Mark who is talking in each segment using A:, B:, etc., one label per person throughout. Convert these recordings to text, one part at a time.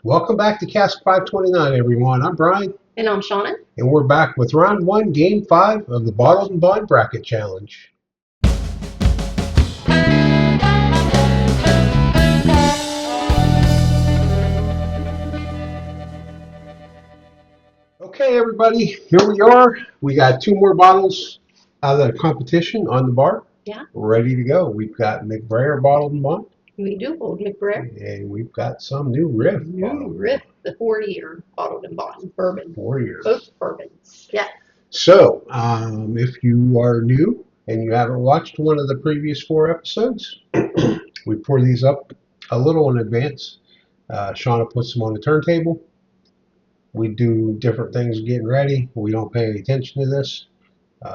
A: Welcome back to Cask 529, everyone. I'm Brian.
B: And I'm Shona.
A: And we're back with round one, game 5 of the Bottled and Bond Bracket Challenge. Okay, everybody, here we are. We got 2 more bottles out of the competition on the bar.
B: Yeah.
A: Ready to go. We've got McBrayer Bottled-In-Bond.
B: We do, Old McBrayer.
A: And we've got some new Riff.
B: Riff, the 4-year Bottled-In-Bond bourbon.
A: 4 years.
B: Both bourbons. Yeah.
A: So, if you are new and you haven't watched one of the previous 4 episodes, we pour these up a little in advance. Shauna puts them on the turntable. We do different things getting ready. We don't pay any attention to this.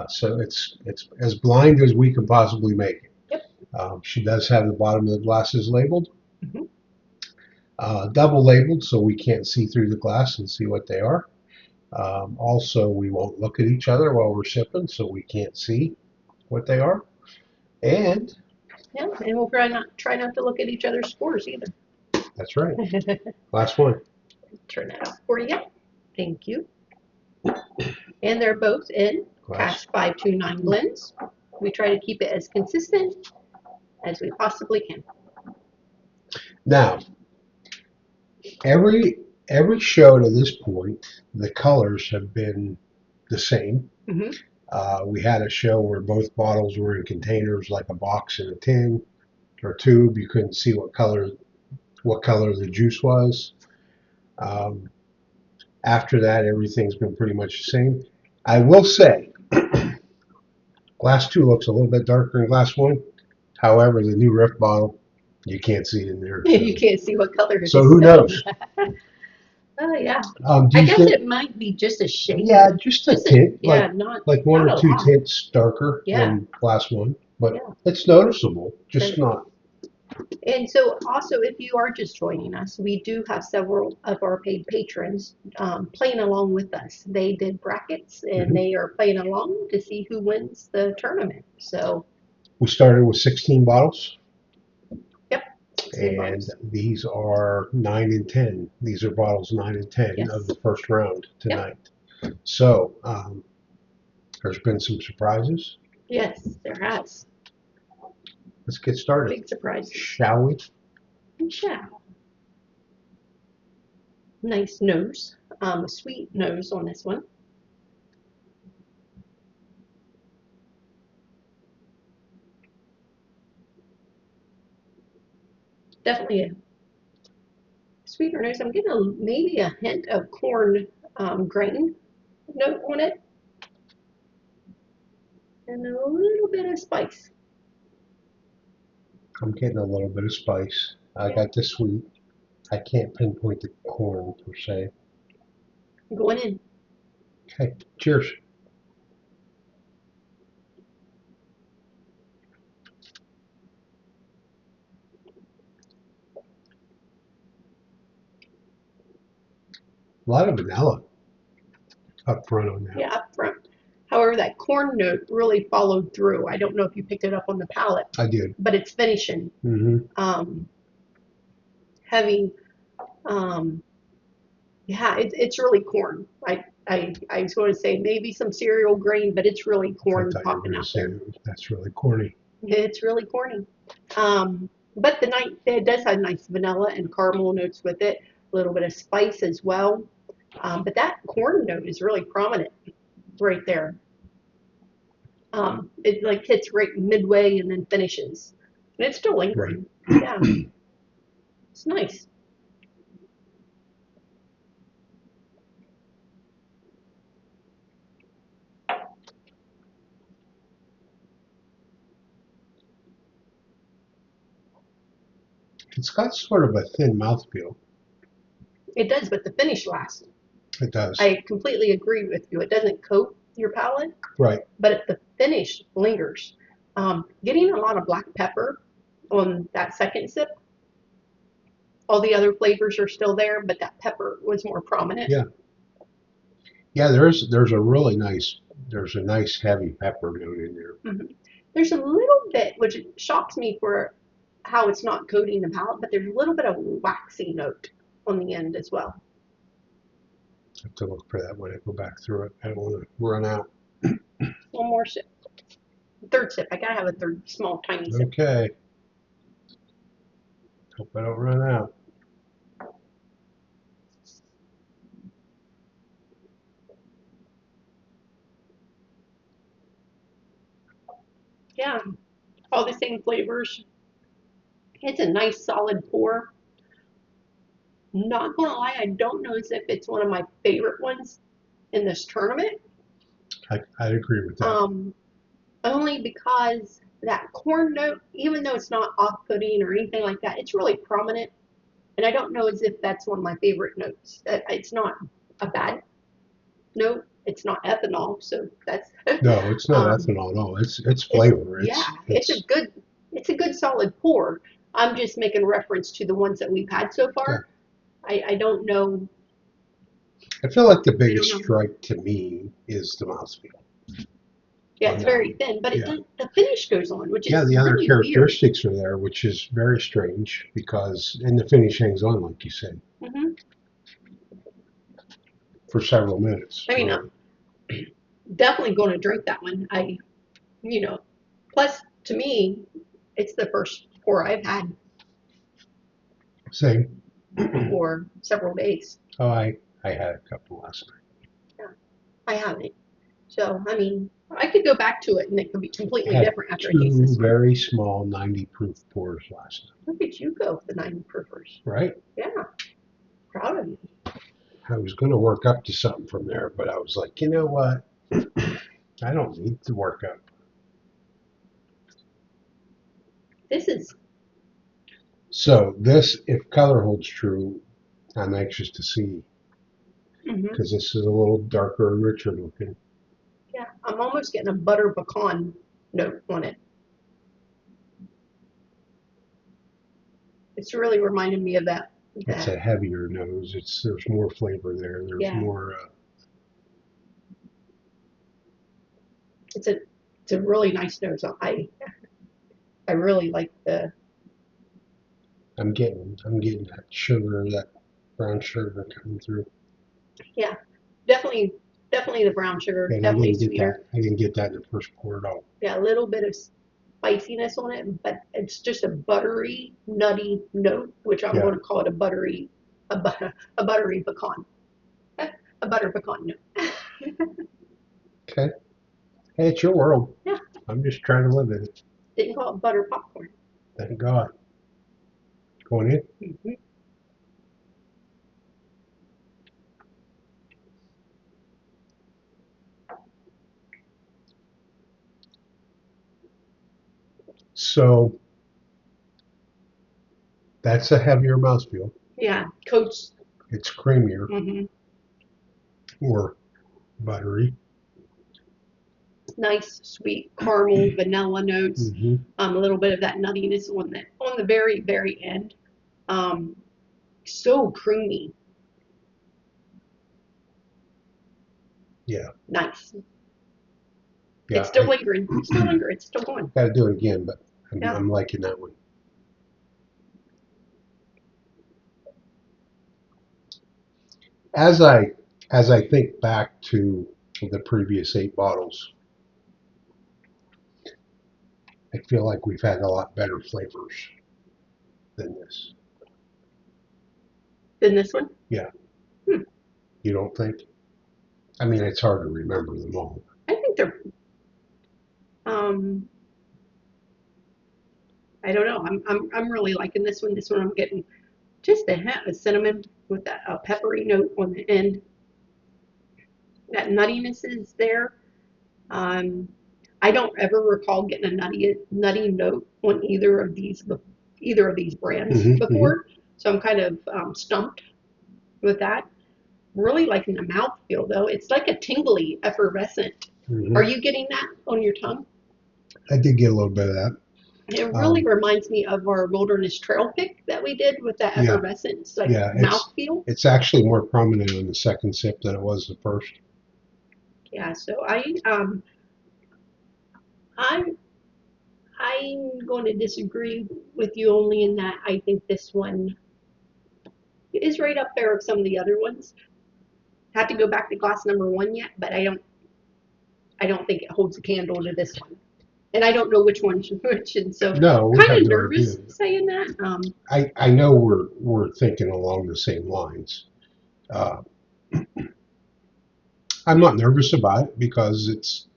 A: So it's as blind as we can possibly make it.
B: Yep.
A: She does have the bottom of the glasses labeled.
B: Mm-hmm.
A: Double labeled so we can't see through the glass and see what they are. Also, we won't look at each other while we're sipping, so we can't see what they are. And
B: we'll try not to look at each other's scores either.
A: That's right. Last one.
B: Turn that out for you. Thank you. And they're both in Cask 529 blends. We try to keep it as consistent as we possibly can.
A: Now, every show to this point, the colors have been the same.
B: Mm-hmm.
A: We had a show where both bottles were in containers, like a box and a tin or tube. You couldn't see what color the juice was. After that, everything's been pretty much the same. I will say, glass 2 looks a little bit darker than glass 1. However, the new Riff bottle, you can't see in there. So.
B: You can't see what color it is.
A: So who knows?
B: Oh, yeah.
A: I
B: guess it might be just a shade.
A: Yeah, just a tint.
B: Not
A: like 1
B: not
A: or 2
B: lot.
A: tints darker than glass 1. But
B: Yeah.
A: it's noticeable, just not.
B: And so also, if you are just joining us, we do have several of our paid patrons playing along with us. They did brackets and they are playing along to see who wins the tournament. So
A: we started with 16 bottles.
B: Yep.
A: And these are 9 and 10. These are bottles 9 and 10 of the first round tonight. Yep. So there's been some surprises.
B: Yes, there has.
A: Let's get started.
B: Big surprise.
A: Shall we?
B: We shall. Nice nose. Sweet nose on this one. Definitely a sweeter nose. I'm getting maybe a hint of corn grain note on it. And a little bit of spice.
A: I'm getting a little bit of spice. I got the sweet. I can't pinpoint the corn per se.
B: Going in.
A: Okay, cheers. A lot of vanilla up front on that.
B: Yeah, up front. However, that corn note really followed through. I don't know if you picked it up on the palate.
A: I did.
B: But it's finishing.
A: Mm-hmm.
B: Heavy. Yeah, it's really corn. I was going to say maybe some cereal grain, but it's really corn popping out there.
A: That's really corny.
B: It's really corny. But it does have nice vanilla and caramel notes with it. A little bit of spice as well. But that corn note is really prominent right there. It like hits right midway and then finishes. And it's still lingering. Right. Yeah. It's nice.
A: It's got sort of a thin mouthfeel.
B: It does, but the finish lasts.
A: It does.
B: I completely agree with you. It doesn't coat your palate.
A: Right.
B: But the finish lingers. Getting a lot of black pepper on that second sip. All the other flavors are still there, but that pepper was more prominent.
A: Yeah. Yeah, there's a nice heavy pepper note in there.
B: Mm-hmm. There's a little bit, which shocks me for how it's not coating the palate, but there's a little bit of waxy note on the end as well.
A: I have to look for that when I go back through it. I don't want to run out.
B: One more sip. Third sip. I gotta have a third small tiny sip.
A: Okay. Hope I don't run out.
B: Yeah, all the same flavors. It's a nice solid pour. Not gonna lie, I don't know as if it's one of my favorite ones in this tournament.
A: I'd agree with that.
B: Only because that corn note, even though it's not off-putting or anything like that, it's really prominent. And I don't know as if that's one of my favorite notes. It's not a bad note. It's not ethanol, so that's
A: No, it's not
B: um,
A: ethanol at all. It's flavor.
B: it's a good solid pour. I'm just making reference to the ones that we've had so
A: yeah.
B: far. I don't know.
A: I feel like the
B: I don't
A: biggest
B: know.
A: strike to me is the mouthfeel.
B: Yeah,
A: On
B: it's
A: that
B: very
A: one.
B: thin, but
A: Yeah.
B: the finish goes on, which
A: Yeah,
B: is
A: the other
B: really weird.
A: characteristics are there, which is very strange because, and the finish hangs on, like you said,
B: Hmm.
A: for several minutes.
B: I mean, I'm definitely going to drink that one. You know, plus to me, it's the first pour I've had
A: Same.
B: for several days.
A: Oh, I had a couple last night.
B: Yeah, I haven't. So, I mean, I could go back to it and it could be
A: I
B: completely
A: had
B: different after I taste
A: two
B: this one.
A: very small 90 proof pours last night.
B: Look at you go with the 90 proofers.
A: Right?
B: Yeah, proud of you.
A: I was going to work up to something from there, but I was like, you know what? I don't need to work up.
B: This is,
A: So this, if color holds true, I'm anxious to see
B: hmm
A: because this is a little darker and richer looking.
B: yeah, I'm almost getting a butter pecan note on it. It's really reminding me of that.
A: It's
B: That,
A: a heavier nose. There's more flavor there. There's
B: yeah,
A: more.
B: it's a, it's a really nice nose. I really like the,
A: I'm getting that sugar, that brown sugar coming through,
B: yeah, definitely, definitely the brown sugar,
A: and I
B: definitely
A: didn't get that.
B: sweeter.
A: I didn't get that in the first pour at all.
B: Yeah, a little bit of spiciness on it, but it's just a buttery, nutty note, which I'm
A: Yeah.
B: going to call it a buttery pecan, a butter pecan note.
A: Okay. Hey, it's your world.
B: Yeah,
A: I'm just trying to live in it.
B: didn't call it butter popcorn.
A: Thank God. Going in.
B: Hmm.
A: So that's a heavier mouthfeel.
B: Yeah, coats.
A: It's creamier
B: Hmm.
A: or buttery.
B: Nice, sweet caramel, vanilla notes.
A: Hmm.
B: A little bit of that nuttiness on the very, very end. Um, so creamy.
A: Yeah.
B: Nice.
A: Yeah.
B: It's still lingering. Still lingering. It's still going.
A: Got to do it again, but
B: Yeah.
A: I'm liking that one. As I as I think back to the previous 8 bottles, I feel like we've had a lot better flavors than this.
B: Then this one.
A: Yeah,
B: Hmm.
A: you don't think? I mean, it's hard to remember them all.
B: I think they're. Um, I don't know. I'm really liking this one. This one I'm getting just a hint of cinnamon with that peppery note on the end. That nuttiness is there. Um, I don't ever recall getting a nutty note on either of these brands
A: Hmm. Hmm.
B: before, so I'm kind of stumped with that. Really liking the mouthfeel though. It's like a tingly, effervescent.
A: Hmm.
B: Are you getting that on your tongue?
A: I did get a little bit of that.
B: It really
A: Um,
B: reminds me of our wilderness trail pick that we did with that
A: yeah,
B: effervescence, like
A: yeah.
B: mouthfeel.
A: It's actually more prominent on the second sip than it was the first.
B: Yeah, so I'm I'm going to disagree with you only in that I think this one is right up there of some of the other ones. Had to go back to glass number 1 yet, but I don't think it holds a candle to this one. And I don't know which one's which, and so
A: No, we
B: kind
A: have
B: of
A: no
B: nervous
A: idea.
B: saying that.
A: I know we're thinking along the same lines. Uh, I'm not nervous about it because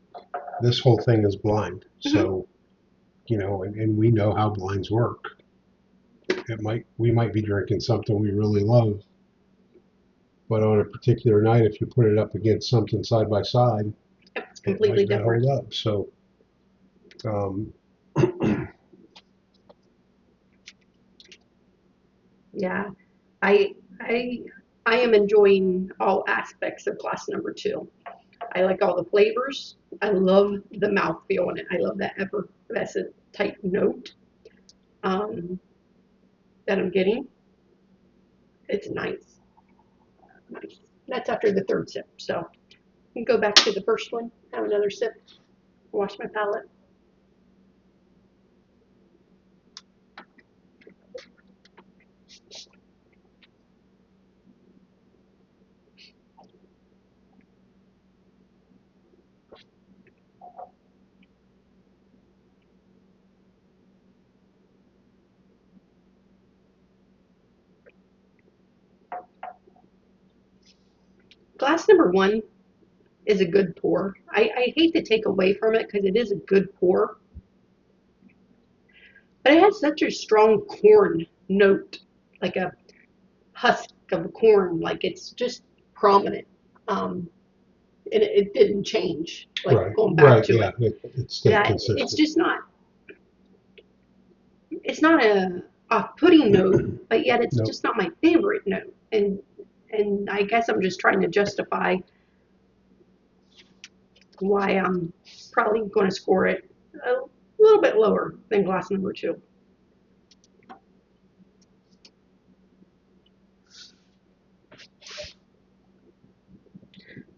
A: this whole thing is blind. So, you know, and we know how blinds work. We might be drinking something we really love, but on a particular night, if you put it up against something side by side,
B: It's
A: it
B: completely
A: might not
B: different.
A: hold up. So, um,
B: Yeah, I I I am enjoying all aspects of glass number 2. I like all the flavors. I love the mouthfeel in it. I love that effervescent type note um, that I'm getting. It's nice. Nice. That's after the third sip. So I can go back to the first one, have another sip, wash my palate. Glass number 1 is a good pour. I hate to take away from it because it is a good pour, but it has such a strong corn note, like a husk of corn, like it's just prominent. Um, and it didn't change, like
A: right,
B: going back
A: right,
B: to
A: yeah,
B: it.
A: it stayed
B: Yeah, it's
A: consistent.
B: just not. It's not a off-putting note, but yet it's
A: Nope.
B: just not my favorite note. And I guess I'm just trying to justify why I'm probably going to score it a little bit lower than glass number 2.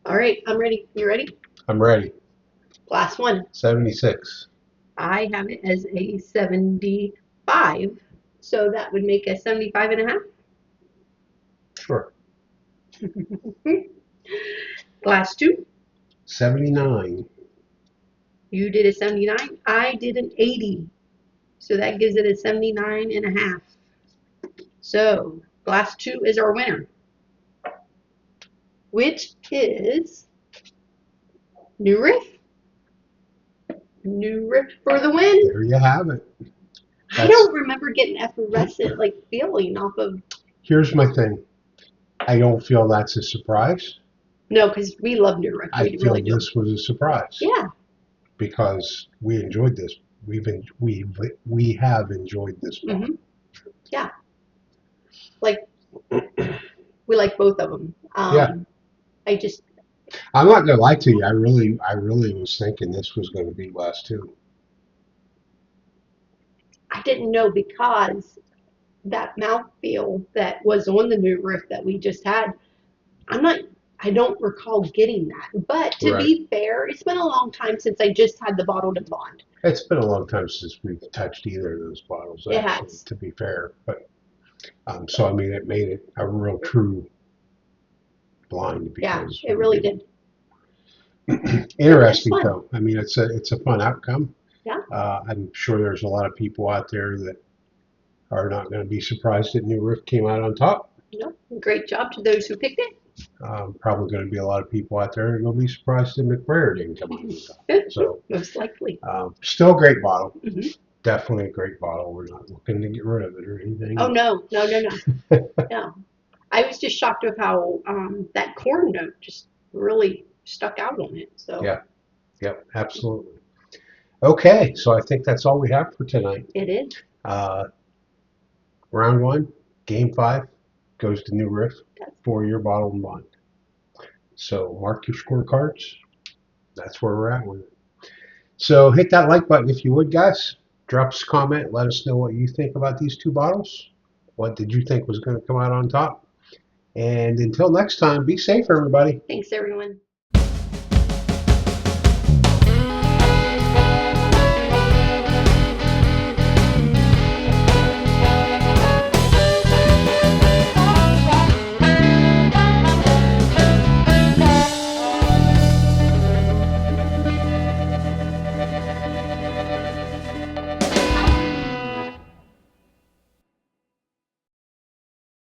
B: All right, I'm ready. You ready?
A: I'm ready.
B: Glass 1.
A: 76.
B: I have it as a 75, so that would make a 75 and a half.
A: Sure.
B: Glass 2.
A: 79.
B: You did a 79. I did an 80. So that gives it a 79 and a half. So glass 2 is our winner, which is New Riff. New Riff for the win.
A: There you have it.
B: I don't remember getting effervescent like feeling off of.
A: Here's my thing. I don't feel that's a surprise.
B: No, because we love New Riff.
A: I
B: We
A: feel
B: really do.
A: this was a surprise
B: Yeah.
A: because we enjoyed this. We have enjoyed this bottle.
B: Yeah. Like we like both of them.
A: Yeah.
B: I just
A: I'm not gonna lie to you. I really was thinking this was going to be less too.
B: I didn't know because that mouthfeel that was on the New Riff that we just had. I'm not. I don't recall getting that. But to
A: Right.
B: be fair, it's been a long time since I just had the Bottled-In-Bond.
A: It's been a long time since we've touched either of those bottles,
B: It
A: actually,
B: has.
A: to be fair. But so I mean, it made it a real true blind
B: Yeah,
A: because
B: it
A: we
B: really
A: did.
B: did. Yeah, that's
A: Interesting
B: fun.
A: though. I mean, it's a fun outcome.
B: Yeah.
A: I'm sure there's a lot of people out there that are not going to be surprised that New Riff came out on top.
B: No, great job to those who picked it.
A: Probably going to be a lot of people out there that are going to be surprised that McBrayer didn't come out on top. So,
B: Most likely.
A: still a great bottle.
B: Hmm.
A: Definitely a great bottle. We're not looking to get rid of it or anything.
B: Oh no, no, no, no, no. I was just shocked with how that corn note just really stuck out on it. So
A: Yeah, yep, absolutely. Okay, so I think that's all we have for tonight.
B: it is.
A: Uh, round one, game 5 goes to New Riff for your Bottled-In-Bond. So mark your scorecards. That's where we're at with it. So hit that like button if you would, guys. Drop us a comment. Let us know what you think about these two bottles. What did you think was going to come out on top? And until next time, be safe, everybody.
B: Thanks, everyone.